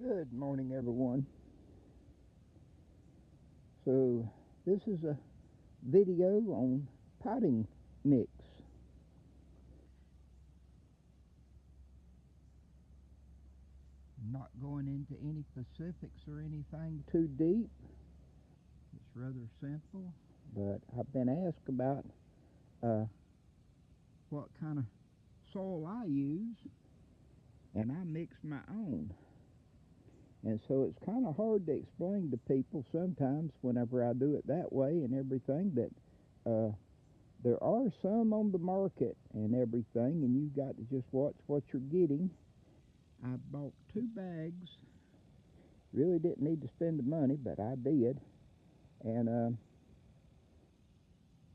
Good morning, everyone. So, this is a video on potting mix. Not going into any specifics or anything too deep. It's rather simple, but I've been asked about what kind of soil I use, and I mix my own. And so it's kind of hard to explain to people sometimes whenever I do it that way and everything that there are some on the market and everything, and you got to just watch what you're getting. I bought 2 bags. Really didn't need to spend the money, but I did. And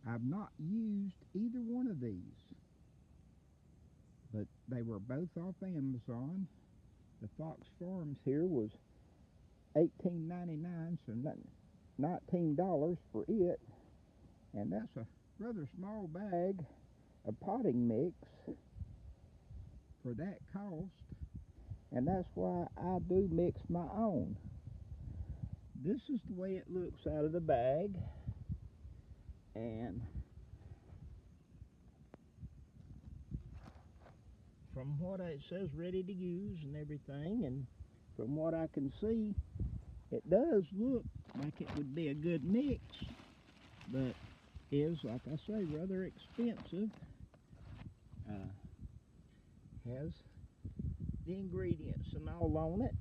I've not used either one of these, but they were both off Amazon. The Fox Farms here was $18.99, so $19 for it, and that's a rather small bag of potting mix for that cost, and that's why I do mix my own. This is the way it looks out of the bag, and from what it says ready to use and everything, and from what I can see, it does look like it would be a good mix, but is, like I say, rather expensive. Has the ingredients and all on it,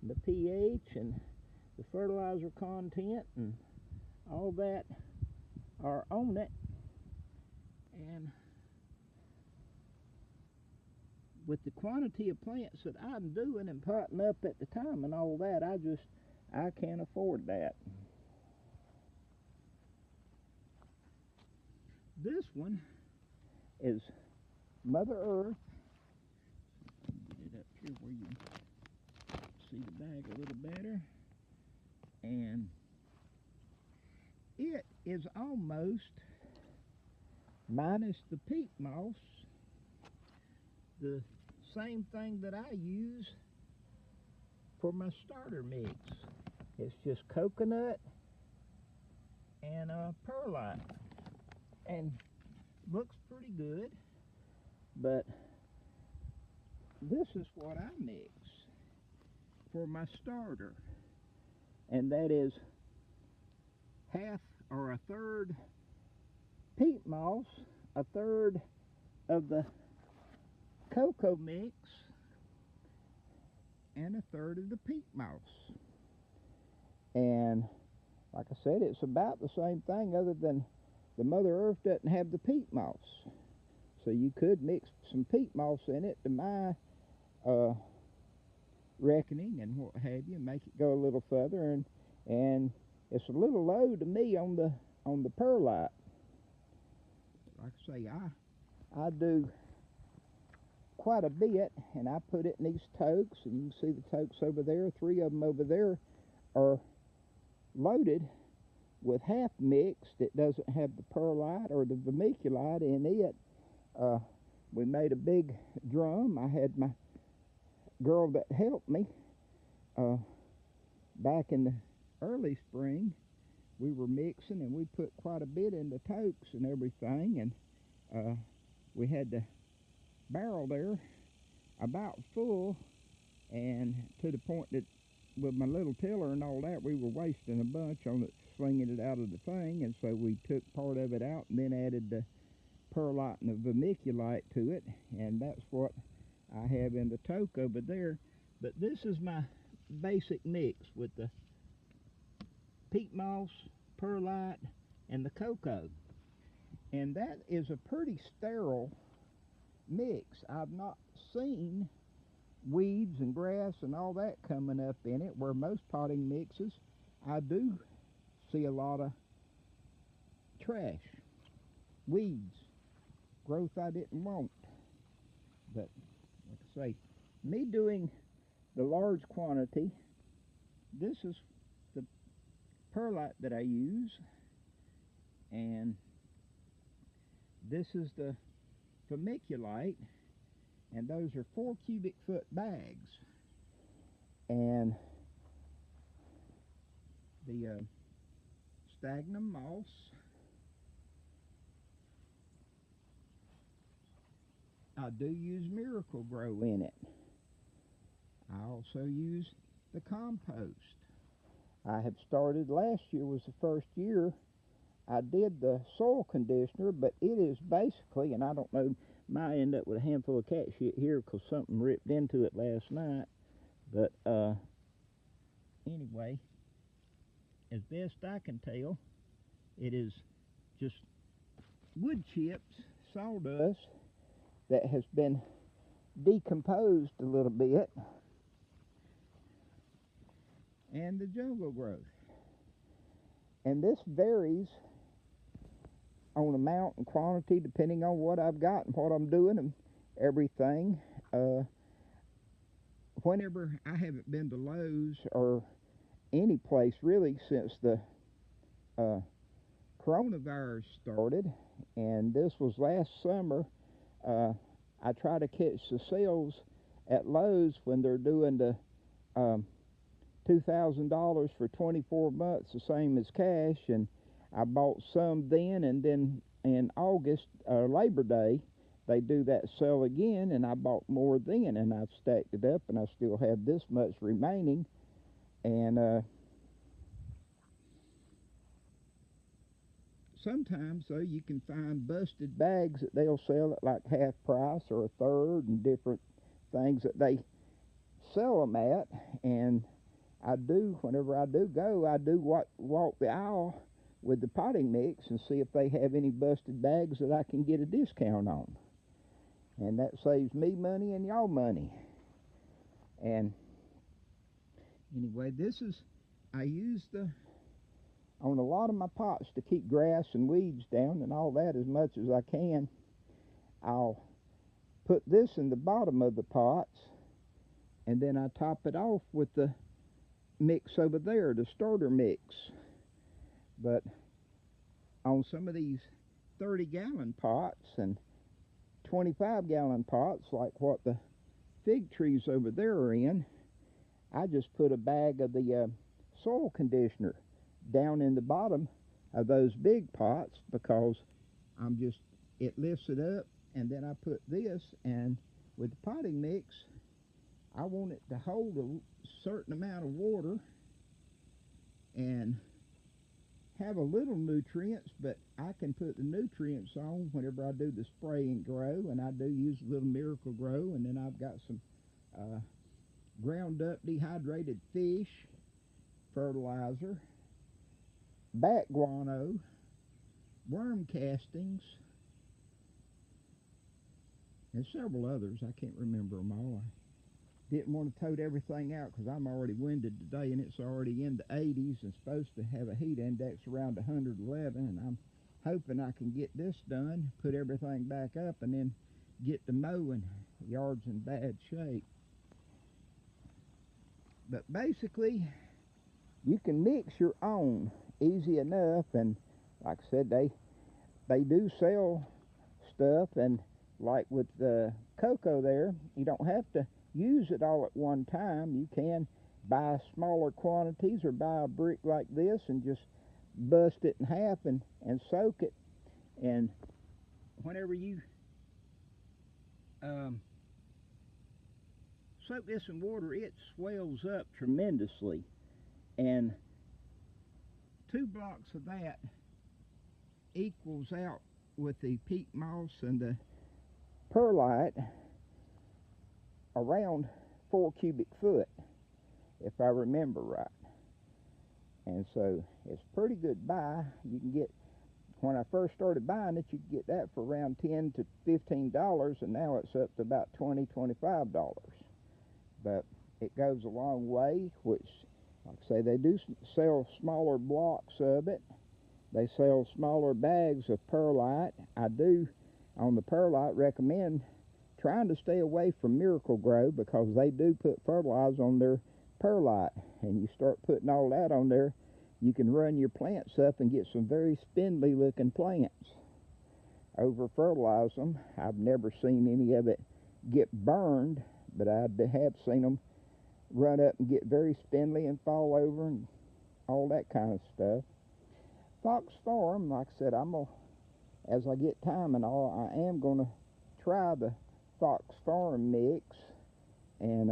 the pH and the fertilizer content and all that are on it, and with the quantity of plants that I'm doing and potting up at the time and all that, I can't afford that. This one is Mother Earth. Get it up here where you see the bag a little better. And it is almost, minus the peat moss, the same thing that I use for my starter mix. It's just coconut and perlite, and looks pretty good. But this is what I mix for my starter, and that is half or a third peat moss, a third of the cocoa mix, and a third of the peat moss. And like I said, it's about the same thing, other than the Mother Earth doesn't have the peat moss. So you could mix some peat moss in it, to my reckoning and what have you, make it go a little further, and it's a little low to me on the perlite. Like I say, I do quite a bit, and I put it in these toques, and you can see the toques over there. 3 of them over there are loaded with half mixed. It doesn't have the perlite or the vermiculite in it. We made a big drum. I had my girl that helped me back in the early spring. We were mixing, and we put quite a bit in the toques and everything, and we had the barrel there about full, and to the point that with my little tiller and all that, we were wasting a bunch on it, slinging it out of the thing, and so we took part of it out and then added the perlite and the vermiculite to it, and that's what I have in the toque over there. But this is my basic mix with the peat moss, perlite, and the cocoa, and that is a pretty sterile mix. I've not seen weeds and grass and all that coming up in it, where most potting mixes I do see a lot of trash, weeds, growth I didn't want. But like I say, me doing the large quantity, this is the perlite that I use, and this is the vermiculite, and those are 4 cubic foot bags. and the sphagnum moss. I do use Miracle-Gro in it. I also use the compost. I have started, last year was the first year I did the soil conditioner, but it is basically, and I don't know, might end up with a handful of cat shit here because something ripped into it last night. But anyway, as best I can tell, it is just wood chips, sawdust that has been decomposed a little bit, and the jungle growth. And this varies on amount and quantity depending on what I've got and what I'm doing and everything. Whenever I haven't been to Lowe's or any place really since the coronavirus started, and this was last summer, I try to catch the sales at Lowe's when they're doing the $2,000 for 24 months, the same as cash, and I bought some then, and then in August, Labor Day, they do that sale again, and I bought more then, and I've stacked it up, and I still have this much remaining, and sometimes, though, you can find busted bags that they'll sell at like half price or a third, and different things that they sell them at, and I do, whenever I do go, I do walk the aisle with the potting mix and see if they have any busted bags that I can get a discount on. And that saves me money and y'all money. And anyway, I use on a lot of my pots to keep grass and weeds down and all that as much as I can. I'll put this in the bottom of the pots, and then I top it off with the mix over there, the starter mix. But on some of these 30-gallon pots and 25-gallon pots, like what the fig trees over there are in, I just put a bag of the soil conditioner down in the bottom of those big pots, because it lifts it up, and then I put this, and with the potting mix, I want it to hold a certain amount of water and have a little nutrients, but I can put the nutrients on whenever I do the spray and grow, and I do use a little Miracle-Gro, and then I've got some ground up dehydrated fish fertilizer, bat guano, worm castings, and several others. I can't remember them all. I didn't want to tote everything out because I'm already winded today, and it's already in the 80s and supposed to have a heat index around 111, and I'm hoping I can get this done, put everything back up, and then get to mowing. The yard's in bad shape. But basically, you can mix your own easy enough, and like I said, they do sell stuff, and like with the cocoa there, you don't have to use it all at one time. You can buy smaller quantities or buy a brick like this and just bust it in half and soak it. And whenever you soak this in water, it swells up tremendously, and 2 blocks of that equals out with the peat moss and the perlite around 4 cubic foot, if I remember right. And so it's pretty good buy. You can get, when I first started buying it, you could get that for around $10 to $15, and now it's up to about $20, $25. But it goes a long way, which, like I say, they do sell smaller blocks of it. They sell smaller bags of perlite. I do, on the perlite, recommend trying to stay away from Miracle-Gro, because they do put fertilizer on their perlite, and you start putting all that on there, you can run your plants up and get some very spindly looking plants. Over fertilize them. I've never seen any of it get burned, but I have seen them run up and get very spindly and fall over and all that kind of stuff. Fox Farm, like I said, as I get time and all, I am gonna try the Fox Farm mix, and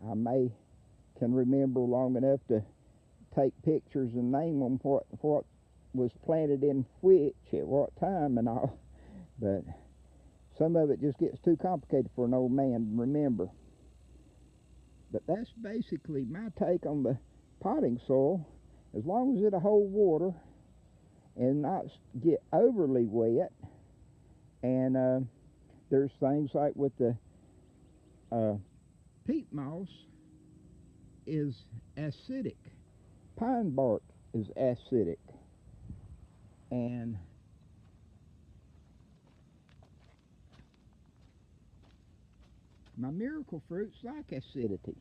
I can remember long enough to take pictures and name them what was planted in which at what time and all. But some of it just gets too complicated for an old man to remember. But that's basically my take on the potting soil. As long as it'll hold water and not get overly wet, and there's things like with the peat moss is acidic, pine bark is acidic, and my miracle fruits like acidity,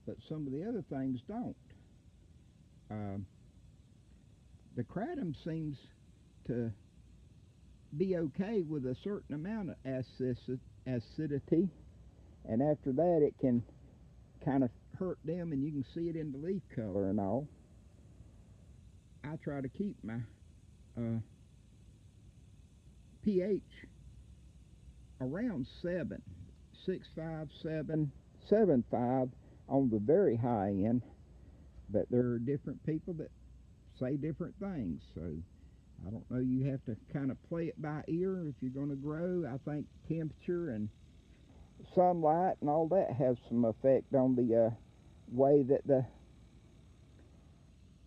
but some of the other things don't. Uh, the kratom seems to be okay with a certain amount of acidity, and after that it can kind of hurt them, and you can see it in the leaf color and all. I try to keep my pH around 7, 6.5, 7, 7.5 on the very high end, but there are different people that say different things, so I don't know. You have to kind of play it by ear if you're going to grow. I think temperature and sunlight and all that has some effect on the way that the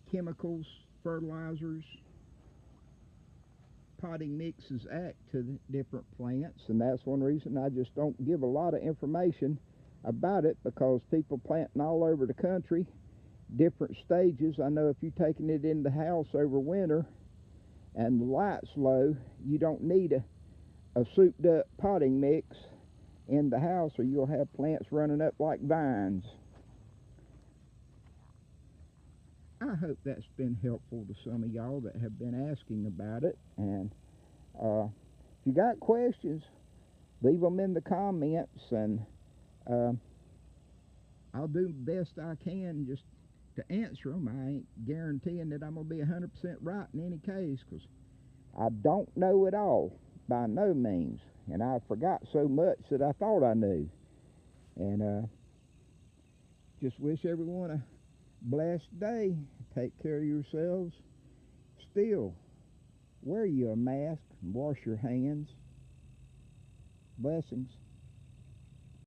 chemicals, fertilizers, potting mixes act to the different plants, and that's one reason I just don't give a lot of information about it, because people planting all over the country, different stages. I know if you're taking it in the house over winter and the light's low, you don't need a souped up potting mix in the house, or you'll have plants running up like vines. I hope that's been helpful to some of y'all that have been asking about it, and if you got questions, leave them in the comments, and I'll do the best I can just to answer them. I ain't guaranteeing that I'm going to be 100% right in any case, because I don't know it all by no means, and I forgot so much that I thought I knew. And just wish everyone a blessed day. Take care of yourselves. Still, wear you a mask and wash your hands. Blessings.